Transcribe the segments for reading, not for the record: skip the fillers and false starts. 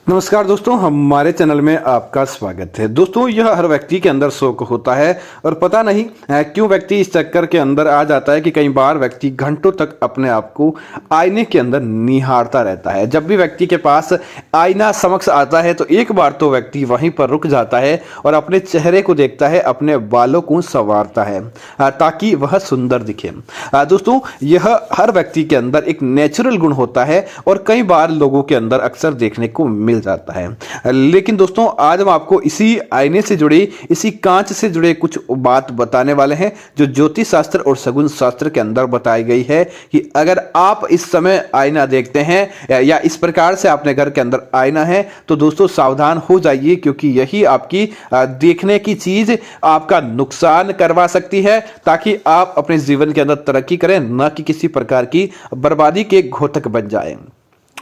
नमस्कार दोस्तों, हमारे चैनल में आपका स्वागत है। दोस्तों, यह हर व्यक्ति के अंदर शौक होता है और पता नहीं क्यों व्यक्ति इस चक्कर के अंदर आ जाता है कि कई बार व्यक्ति घंटों तक अपने आप को आईने के अंदर निहारता रहता है। जब भी व्यक्ति के पास आईना समक्ष आता है तो एक बार तो व्यक्ति वहीं पर रुक जाता है और अपने चेहरे को देखता है, अपने बालों को संवारता है ताकि वह सुंदर दिखे। दोस्तों, यह हर व्यक्ति के अंदर एक नेचुरल गुण होता है और कई बार लोगों के अंदर अक्सर देखने को मिल जाता है। लेकिन दोस्तों, आज हम आपको इसी आईने से जुड़े, इसी कांच से जुड़े कुछ बात बताने वाले हैं जो ज्योतिष शास्त्र और शगुन शास्त्र के अंदर बताई गई है कि अगर आप इस समय आईना देखते हैं या इस प्रकार से अपने घर के अंदर आईना है तो दोस्तों सावधान हो जाइए, क्योंकि यही आपकी देखने की चीज आपका नुकसान करवा सकती है, ताकि आप अपने जीवन के अंदर तरक्की करें, न कि किसी प्रकार की बर्बादी के घोतक बन जाए।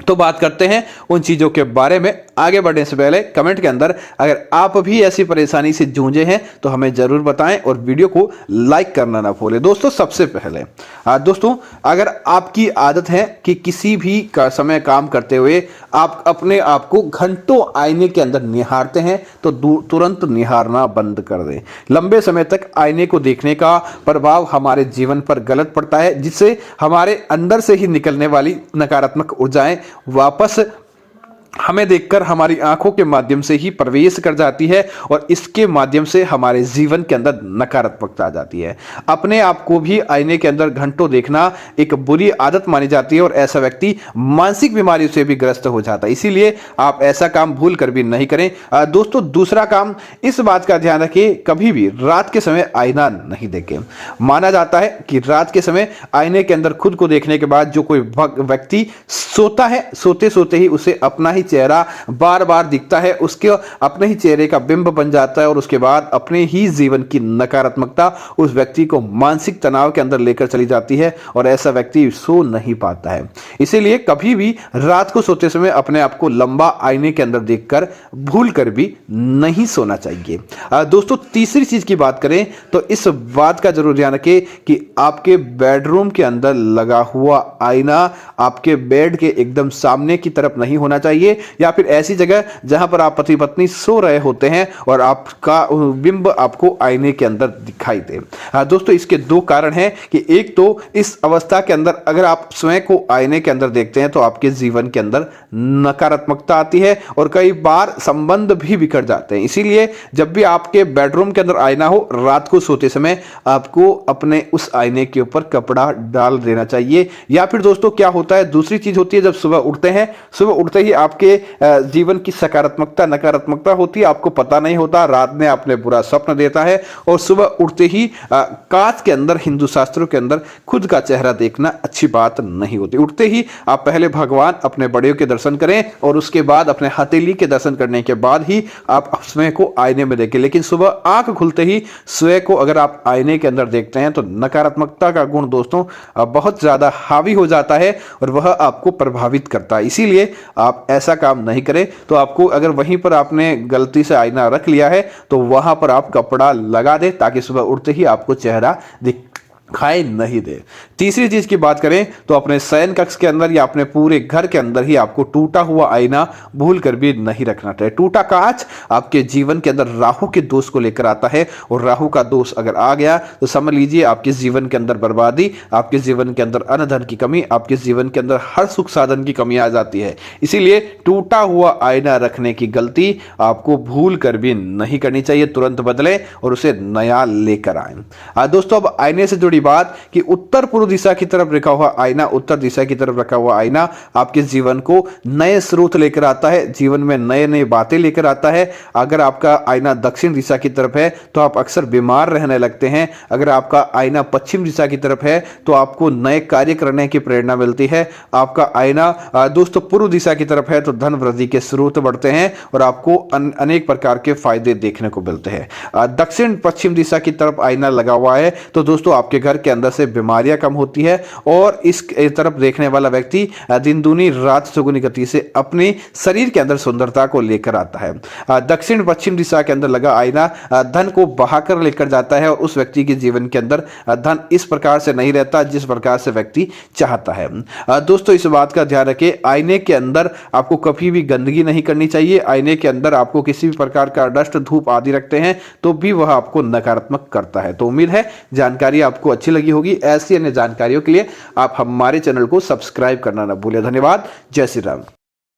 तो बात करते हैं उन चीजों के बारे में। आगे बढ़ने से पहले कमेंट के अंदर अगर आप भी ऐसी परेशानी से जूझे हैं तो हमें जरूर बताएं और वीडियो को लाइक करना ना भूलें। दोस्तों, सबसे पहले दोस्तों, अगर आपकी आदत है कि किसी भी समय काम करते हुए आप अपने आप को घंटों आईने के अंदर निहारते हैं तो तुरंत निहारना बंद कर दें। लंबे समय तक आईने को देखने का प्रभाव हमारे जीवन पर गलत पड़ता है, जिससे हमारे अंदर से ही निकलने वाली नकारात्मक ऊर्जाएं वापस हमें देखकर हमारी आंखों के माध्यम से ही प्रवेश कर जाती है और इसके माध्यम से हमारे जीवन के अंदर नकारात्मकता आ जाती है। अपने आप को भी आईने के अंदर घंटों देखना एक बुरी आदत मानी जाती है और ऐसा व्यक्ति मानसिक बीमारियों से भी ग्रस्त हो जाता है। इसीलिए आप ऐसा काम भूल कर भी नहीं करें। दोस्तों, दूसरा काम, इस बात का ध्यान रखें, कभी भी रात के समय आईना नहीं देखें। माना जाता है कि रात के समय आईने के अंदर खुद को देखने के बाद जो कोई व्यक्ति सोता है, सोते सोते ही उसे अपना ही चेहरा बार बार दिखता है, उसके अपने ही चेहरे का बिंब बन जाता है और उसके बाद अपने ही जीवन की नकारात्मकता उस व्यक्ति को मानसिक तनाव के अंदर लेकर चली जाती है और ऐसा व्यक्ति सो नहीं पाता है। इसीलिए कभी भी रात को सोते समय अपने आप को लंबा आईने के अंदर देखकर भूल कर भी नहीं सोना चाहिए। दोस्तों, तीसरी चीज की बात करें तो इस बात का जरूर ध्यान रखें कि आपके बेडरूम के अंदर लगा हुआ आईना आपके बेड के एकदम सामने की तरफ नहीं होना चाहिए, या फिर ऐसी जगह जहां पर आप पति पत्नी सो रहे होते हैं और आपका बिंब आपको आईने के अंदर दिखाई दे। दोस्तों, इसके दो कारण हैं कि एक तो इस अवस्था के अंदर अगर आप स्वयं को आईने के अंदर देखते हैं तो आपके जीवन के अंदर नकारात्मकता आती है और कई बार संबंध भी बिखर जाते हैं। इसीलिए जब भी आपके बेडरूम के अंदर आईना हो, रात को सोते समय आपको अपने उस आईने के ऊपर कपड़ा डाल देना चाहिए। या फिर दोस्तों, क्या होता है, दूसरी चीज होती है, जब सुबह उठते हैं, सुबह उठते ही आपके जीवन की सकारात्मकता नकारात्मकता होती है, आपको पता नहीं होता, रात में आपने बुरा स्वप्न देता है और सुबह उठते ही कांच के अंदर, हिंदू शास्त्रों के अंदर खुद का चेहरा देखना अच्छी बात नहीं होती। उठते ही आप पहले भगवान अपने बड़ेयों के दर्शन करें और उसके बाद अपने हथेली के दर्शन करने के बाद ही आप स्वयं को आईने में देखें। लेकिन सुबह आंख खुलते ही स्वयं को अगर आप आईने के अंदर देखते हैं तो नकारात्मकता का गुण दोस्तों बहुत ज्यादा हावी हो जाता है और वह आपको प्रभावित करता है। इसीलिए आप ऐसा काम नहीं करें। तो आपको अगर वहीं पर आपने गलती से आईना रख लिया है तो वहां पर आप कपड़ा लगा दें ताकि सुबह उठते ही आपको चेहरा दिखाई नहीं दे। तीसरी चीज की बात करें तो अपने शयन कक्ष के अंदर या अपने पूरे घर के अंदर ही आपको टूटा हुआ आईना भूल कर भी नहीं रखना चाहिए। टूटा कांच आपके जीवन के अंदर राहु के दोष को लेकर आता है और राहु का दोष अगर आ गया तो समझ लीजिए आपके जीवन के अंदर बर्बादी, आपके जीवन के अंदर अन्न की कमी, आपके जीवन के अंदर हर सुख साधन की कमी आ जाती है। इसीलिए टूटा हुआ आईना रखने की गलती आपको भूल कर भी नहीं करनी चाहिए। तुरंत बदलें और उसे नया लेकर आए। दोस्तों, अब आईने से जुड़ी बात कि उत्तर पूर्व दिशा की तरफ रखा हुआ आईना, उत्तर दिशा की तरफ रखा हुआ आईना आपके जीवन को नए स्रोत लेकर आता है, जीवन में नए नए बातें लेकर आता है। अगर आपका आईना दक्षिण दिशा की तरफ है तो आप अक्सर बीमार रहने लगते हैं। अगर आपका आईना पश्चिम दिशा की तरफ है तो आपको नए कार्य करने की प्रेरणा मिलती है। आपका आईना दोस्तों पूर्व दिशा की तरफ है तो धन वृद्धि के स्रोत बढ़ते हैं और आपको अनेक प्रकार के फायदे देखने को मिलते हैं। दक्षिण पश्चिम दिशा की तरफ आईना लगा हुआ है तो दोस्तों आपके घर के अंदर से बीमारियां कम होती है और इस तरफ देखने वाला व्यक्ति दिन दूनी रात चौगुनी गति से अपने शरीर के अंदर सुंदरता को लेकर आता है। दक्षिण पश्चिम दिशा के अंदर लगा आईना धन को बहाकर लेकर जाता है और उस व्यक्ति के जीवन के अंदर धन इस प्रकार से नहीं रहता जिस प्रकार से व्यक्ति चाहता है। दोस्तों इस बात का ध्यान रखें, आईने के अंदर आपको कभी भी गंदगी नहीं करनी चाहिए। आईने के अंदर आपको किसी भी प्रकार का डस्ट धूप आदि रखते हैं तो भी वह आपको नकारात्मक करता है। तो उम्मीद है जानकारी आपको अच्छी लगी होगी। ऐसी अन्य जानकारियों के लिए आप हमारे चैनल को सब्सक्राइब करना न भूलें। धन्यवाद। जय श्री राम।